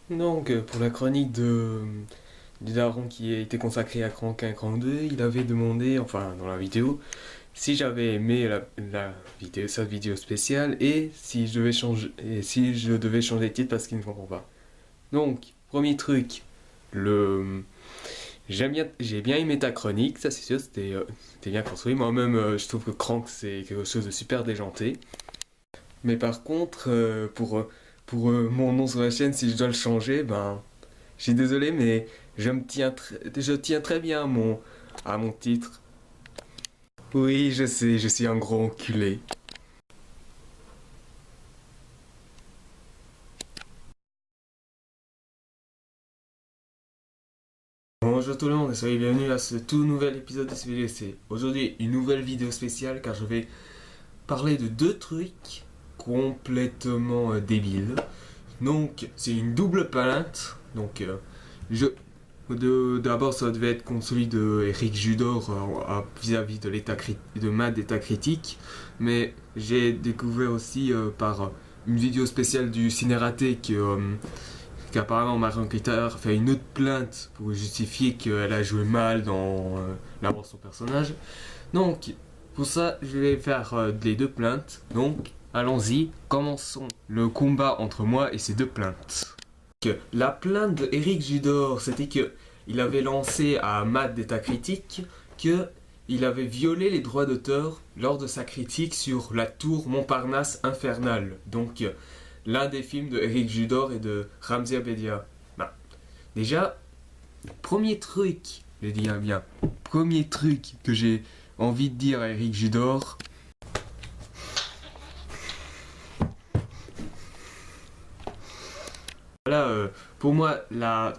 Donc, pour la chronique du daron qui a été consacrée à Crank 1, Crank 2, il avait demandé, enfin dans la vidéo, si j'avais aimé la vidéo, cette vidéo spéciale et si je devais changer de titre parce qu'il ne comprend pas. Donc, premier truc, le j'ai bien aimé ta chronique, ça c'est sûr, c'était bien construit. Moi-même, je trouve que Crank c'est quelque chose de super déjanté. Mais par contre, pour mon nom sur la chaîne, si je dois le changer, ben, je suis désolé, mais je tiens très bien à mon titre. Oui, je sais, je suis un gros enculé. Bonjour tout le monde et soyez bienvenus à ce tout nouvel épisode de CVDC. Aujourd'hui, une nouvelle vidéo spéciale car je vais parler de deux trucs complètement débiles. Donc, c'est une double plainte. Donc, je, d'abord, ça devait être contre celui de Eric Judor vis-à-vis de de Matt d'état critique. Mais j'ai découvert aussi par une vidéo spéciale du Cinératé qu'apparemment Marion Cotillard fait une autre plainte pour justifier qu'elle a joué mal dans la mort de son personnage. Donc, pour ça, je vais faire les deux plaintes. Donc, allons-y, commençons le combat entre moi et ces deux plaintes. La plainte de Eric Judor, c'était que il avait lancé à Matt d'état critique que il avait violé les droits d'auteur lors de sa critique sur la tour Montparnasse infernale. Donc, l'un des films de Eric Judor et de Ramzi Abedia. Bah, déjà, premier truc, je dis bien, premier truc que j'ai envie de dire à Eric Judor. Voilà, pour moi, là,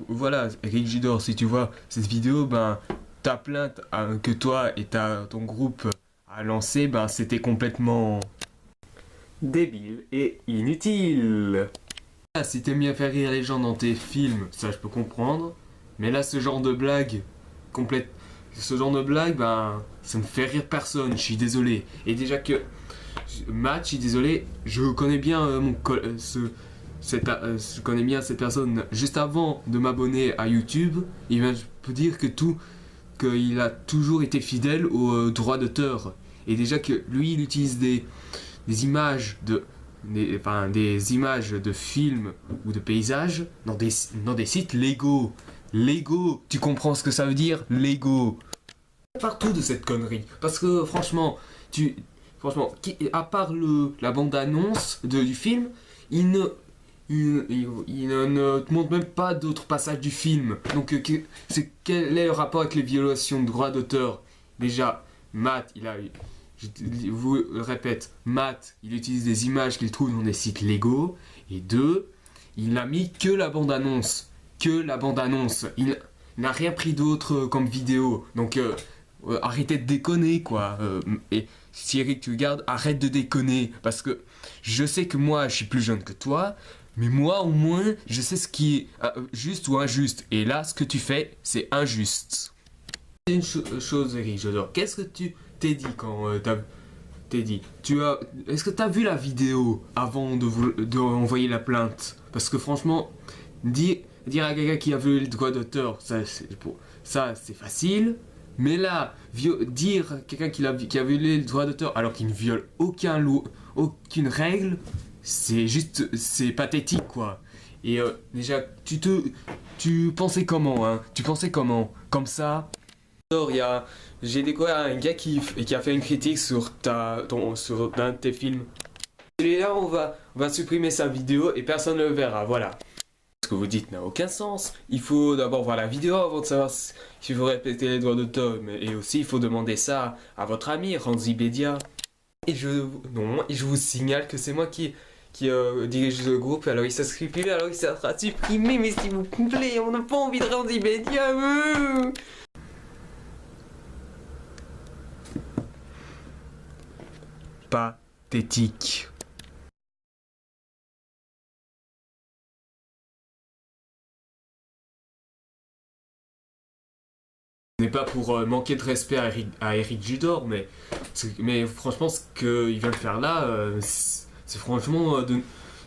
voilà, Eric Judor, si tu vois cette vidéo, ben, ta plainte que toi et ton groupe a lancé, ben, c'était complètement débile et inutile. Ah, si t'aimes bien faire rire les gens dans tes films, ça je peux comprendre. Mais là, complète, ce genre de blague, ben, ça ne fait rire personne. Je suis désolé. Et déjà que Matt, je suis désolé, je connais bien je connais bien cette personne. Juste avant de m'abonner à YouTube, je peux dire qu'il a toujours été fidèle aux droits d'auteur. Et déjà que lui, il utilise des images des images de films ou de paysages dans des sites légaux. Lego, tu comprends ce que ça veut dire? Lego. Partout de cette connerie. Parce que franchement, à part la bande-annonce du film, il ne te montre même pas d'autres passages du film. Donc, quel est le rapport avec les violations de droits d'auteur? Déjà, Matt, je vous le répète, Matt, il utilise des images qu'il trouve dans des sites légaux. Et deux, il n'a mis que la bande-annonce. Que la bande-annonce. Il n'a rien pris d'autre comme vidéo. Donc, arrêtez de déconner, quoi. Et si Eric, tu regardes, arrête de déconner. Parce que je sais que moi, je suis plus jeune que toi. Mais moi, au moins, je sais ce qui est juste ou injuste. Et là, ce que tu fais, c'est injuste. C'est une chose, Eric, j'adore. Qu'est-ce que tu t'es dit quand t'es dit est-ce que t'as vu la vidéo avant de envoyer la plainte? Parce que franchement, dire à quelqu'un qui a violé le droit d'auteur, ça c'est facile. Mais là, dire à quelqu'un qui a violé le droit d'auteur alors qu'il ne viole aucune règle, c'est pathétique quoi. Et déjà, tu pensais comment, hein? Tu pensais comment? Comme ça? J'ai découvert un gars qui a fait une critique sur un de tes films. Celui-là, on va supprimer sa vidéo et personne ne le verra, voilà. Ce que vous dites n'a aucun sens. Il faut d'abord voir la vidéo avant de savoir s'il faut répéter les droits d'auteur. Et aussi, il faut demander ça à votre ami, Ranzi Bedia. Non, et je vous signale que c'est moi qui dirige le groupe, alors il s'inscrit plus, alors il sera supprimé, mais s'il vous plaît, on n'a pas envie de Ranzi Bedia. Pathétique. Ce n'est pas pour manquer de respect à Eric Judor, mais franchement, ce qu'il vient de faire là, c'est franchement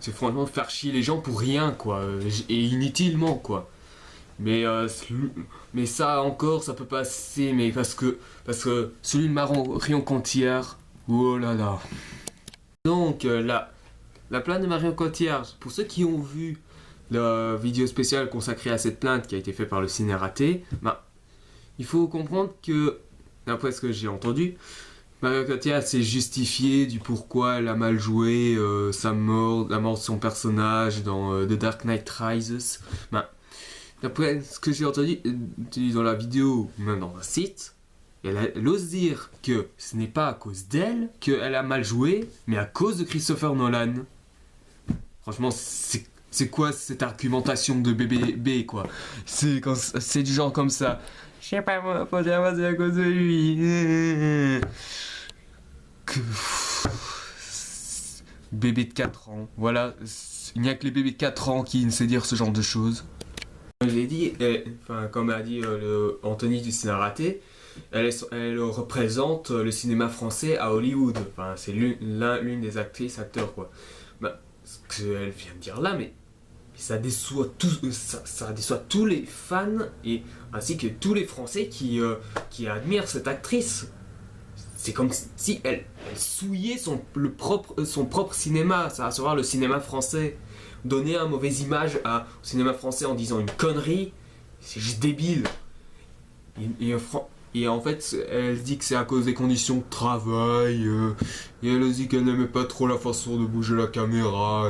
c'est franchement faire chier les gens pour rien, quoi, et inutilement, quoi. Mais ça encore, ça peut passer, mais parce que celui de Marion Cotillard, oh là là. Donc la plainte de Marion Cotillard, pour ceux qui ont vu la vidéo spéciale consacrée à cette plainte qui a été faite par le Ciné Raté, bah, il faut comprendre que, d'après ce que j'ai entendu, Marion Cotillard s'est justifiée du pourquoi elle a mal joué sa mort, la mort de son personnage dans The Dark Knight Rises. Bah, d'après ce que j'ai entendu dans la vidéo, même dans le site, elle ose dire que ce n'est pas à cause d'elle qu'elle a mal joué, mais à cause de Christopher Nolan. Franchement, c'est quoi cette argumentation de BBB, quoi? C'est du genre comme ça. Je sais pas, moi, faut dire c'est à cause de lui. Bébé de 4 ans, voilà. Il n'y a que les bébés de 4 ans qui ne savent dire ce genre de choses. Je l'ai dit, comme a dit Anthony du Ciné Raté, elle représente le cinéma français à Hollywood. Enfin, c'est l'une des actrices, acteurs, quoi. Bah, ce qu'elle vient de dire là, mais ça déçoit ça déçoit tous les fans et ainsi que tous les Français qui admirent cette actrice. C'est comme si elle souillait son propre cinéma, à savoir le cinéma français. Donner une mauvaise image au cinéma français en disant une connerie, c'est juste débile. Et en fait, elle dit que c'est à cause des conditions de travail. Et elle dit qu'elle n'aimait pas trop la façon de bouger la caméra.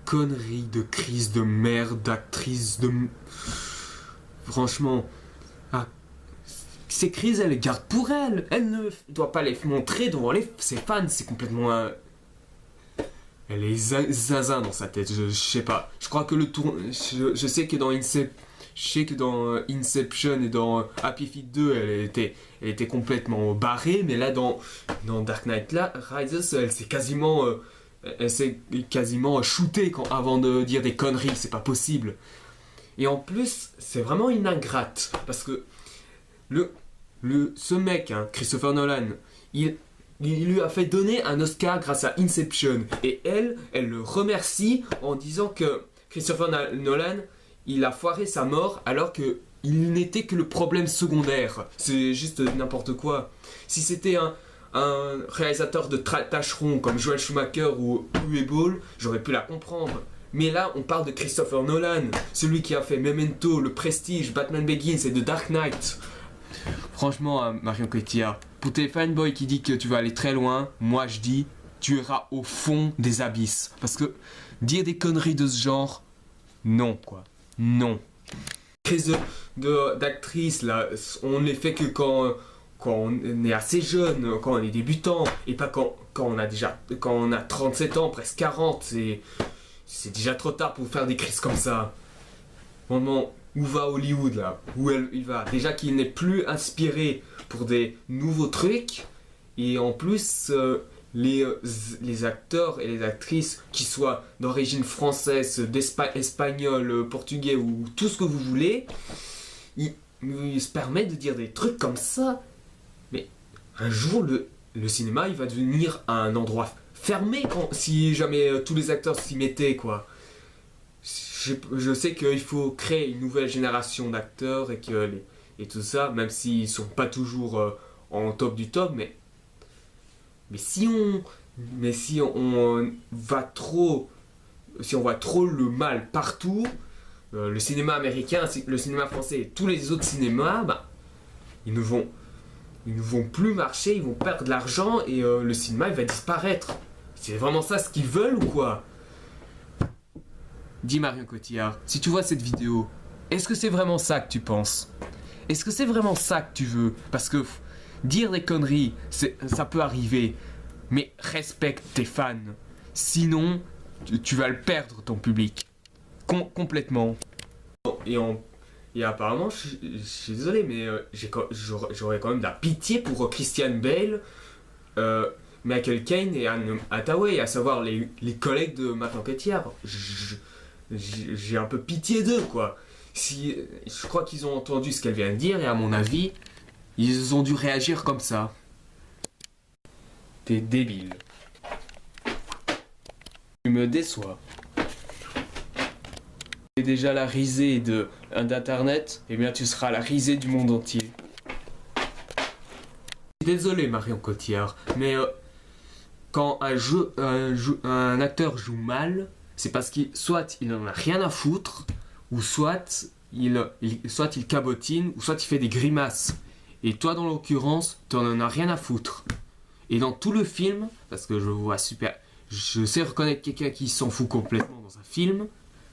Connerie de crise de merde, d'actrice de... Franchement... Ces crises, elle les garde pour elle. Elle ne doit pas les montrer devant ses fans. C'est complètement... Elle est zinzin dans sa tête. Je sais pas. Je crois que le tour... Je sais que dans Inception et dans Happy Feet 2, elle était complètement barrée. Mais là, dans Dark Knight Rises, elle s'est quasiment shootée avant de dire des conneries. C'est pas possible. Et en plus, c'est vraiment une ingrate. Parce que... ce mec, hein, Christopher Nolan, il lui a fait donner un Oscar grâce à Inception. Et elle le remercie en disant que Christopher Nolan, il a foiré sa mort alors qu'il n'était que le problème secondaire. C'est juste n'importe quoi. Si c'était un réalisateur de tâcherons comme Joel Schumacher ou Uwe Boll, j'aurais pu la comprendre. Mais là, on parle de Christopher Nolan, celui qui a fait Memento, Le Prestige, Batman Begins et The Dark Knight. Franchement, Marion Cotillard, pour tes fanboys qui disent que tu vas aller très loin, moi je dis, tu iras au fond des abysses. Parce que dire des conneries de ce genre, non, quoi. Non. Crise d'actrice, là, on ne les fait que quand on est assez jeune, quand on est débutant, et pas quand on a 37 ans, presque 40, c'est déjà trop tard pour faire des crises comme ça. Vraiment, où va Hollywood là? Où il va? Déjà qu'il n'est plus inspiré pour des nouveaux trucs, et en plus les acteurs et les actrices qui soient d'origine française, espagnole, portugais ou tout ce que vous voulez, ils se permettent de dire des trucs comme ça. Mais un jour le cinéma il va devenir un endroit fermé si jamais tous les acteurs s'y mettaient, quoi. Je sais qu'il faut créer une nouvelle génération d'acteurs et tout ça, même s'ils sont pas toujours en top du top, mais si on voit trop le mal partout, le cinéma américain, le cinéma français et tous les autres cinémas, bah, ils ne vont plus marcher, ils vont perdre de l'argent et le cinéma il va disparaître. C'est vraiment ça ce qu'ils veulent ou quoi? Dis Marion Cotillard, si tu vois cette vidéo, est-ce que c'est vraiment ça que tu penses? Est-ce que c'est vraiment ça que tu veux? Parce que dire des conneries, ça peut arriver, mais respecte tes fans. Sinon, tu vas le perdre, ton public. Complètement. Et apparemment, je suis désolé, mais j'aurais quand même de la pitié pour Christian Bale, Michael Caine et Anne Hathaway, à savoir les collègues de Marion Cotillard. J'ai un peu pitié d'eux, quoi. Je crois qu'ils ont entendu ce qu'elle vient de dire et à mon avis, ils ont dû réagir comme ça. T'es débile. me déçois. Tu es déjà la risée d'Internet, eh bien tu seras la risée du monde entier. Désolé Marion Cotillard, mais quand un acteur joue mal, c'est parce qu'il soit il en a rien à foutre, ou soit il cabotine, ou soit il fait des grimaces. Et toi dans l'occurrence, tu en as rien à foutre. Et dans tout le film, parce que je vois super, je sais reconnaître quelqu'un qui s'en fout complètement dans un film,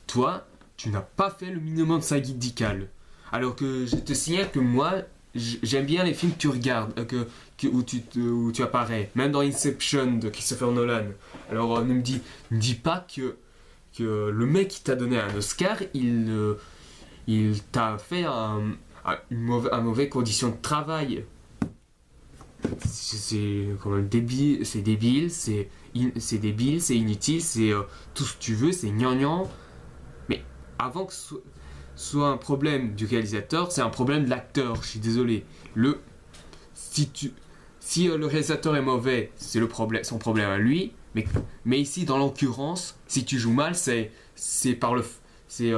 toi, tu n'as pas fait le minimum de syndical. Alors que je te signale que moi, j'aime bien les films que tu regardes, où tu apparais, même dans Inception de Christopher Nolan. Alors ne me dis pas que le mec qui t'a donné un Oscar, il t'a fait un mauvais condition de travail. C'est quand même débile, c'est débile, c'est inutile, c'est tout ce que tu veux, c'est gnangnan. Mais avant que ce soit un problème du réalisateur, c'est un problème de l'acteur, je suis désolé. Si le réalisateur est mauvais, c'est son problème à lui, mais ici dans l'occurrence, si tu joues mal, c'est de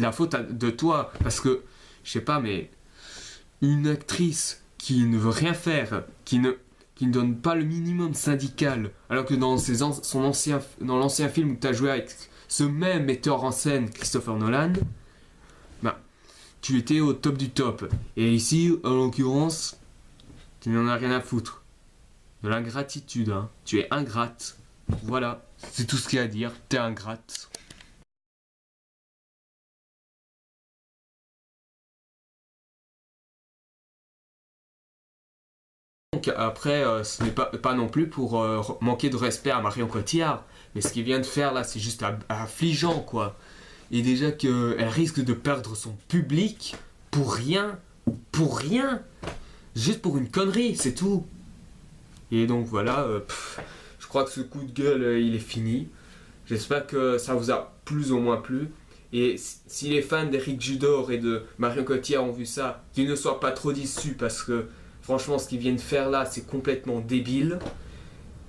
la faute de toi, parce que je sais pas, mais une actrice qui ne veut rien faire, qui ne donne pas le minimum syndical, alors que dans l'ancien film où tu as joué avec ce même metteur en scène, Christopher Nolan, bah, tu étais au top du top. Et ici, en l'occurrence, tu n'en as rien à foutre. De l'ingratitude, hein. Tu es ingrate. Voilà, c'est tout ce qu'il y a à dire, t'es ingrate. Donc après, ce n'est pas non plus pour manquer de respect à Marion Cotillard, mais ce qu'il vient de faire là, c'est juste affligeant, quoi. Et déjà qu'elle risque de perdre son public pour rien, juste pour une connerie, c'est tout. Et donc voilà, je crois que ce coup de gueule, il est fini. J'espère que ça vous a plus ou moins plu. Et si les fans d'Éric Judor et de Marion Cotillard ont vu ça, qu'ils ne soient pas trop déçus parce que franchement, ce qu'ils viennent faire là, c'est complètement débile.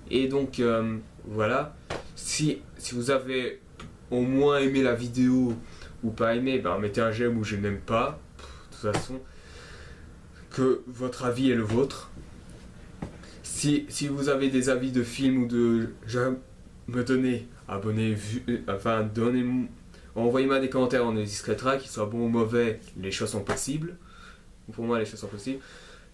Et donc, voilà. Si vous avez au moins aimé la vidéo ou pas aimé, ben mettez un j'aime ou je n'aime pas. De toute façon, que votre avis est le vôtre. Si vous avez des avis de films ou de jeux, me donnez, envoyez-moi des commentaires, on les discrétera, qu'ils soient bons ou mauvais, les choses sont possibles. Pour moi, les choses sont possibles.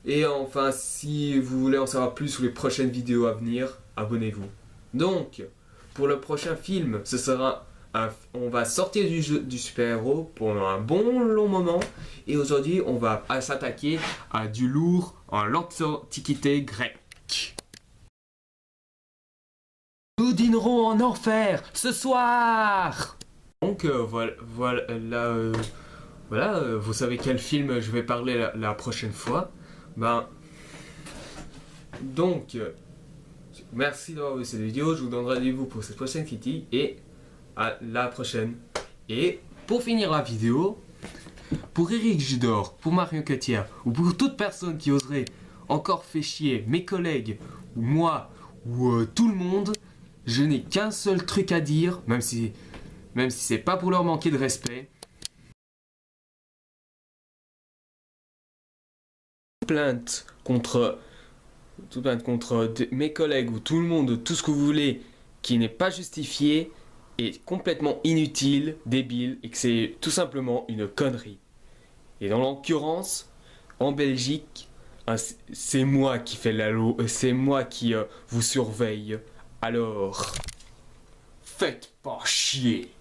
Et enfin, si vous voulez en savoir plus sur les prochaines vidéos à venir, abonnez-vous. Donc, pour le prochain film, on va sortir du super-héros pendant un bon long moment. Et aujourd'hui, on va s'attaquer à du lourd en l'Antiquité grecque. Nous dînerons en enfer ce soir. Donc voilà, vous savez quel film je vais parler la prochaine fois. Donc, merci d'avoir vu cette vidéo. Je vous donne rendez-vous pour cette prochaine critique et à la prochaine. Et pour finir la vidéo, pour Éric Judor, pour Marion Cotillard ou pour toute personne qui oserait encore faire chier mes collègues ou moi ou tout le monde, je n'ai qu'un seul truc à dire, même si c'est pas pour leur manquer de respect. Plainte contre mes collègues ou tout le monde, tout ce que vous voulez, qui n'est pas justifié, est complètement inutile, débile, et que c'est tout simplement une connerie. Et dans l'occurrence, en Belgique, c'est moi qui fais la loi, c'est moi qui vous surveille. Alors, faites pas chier.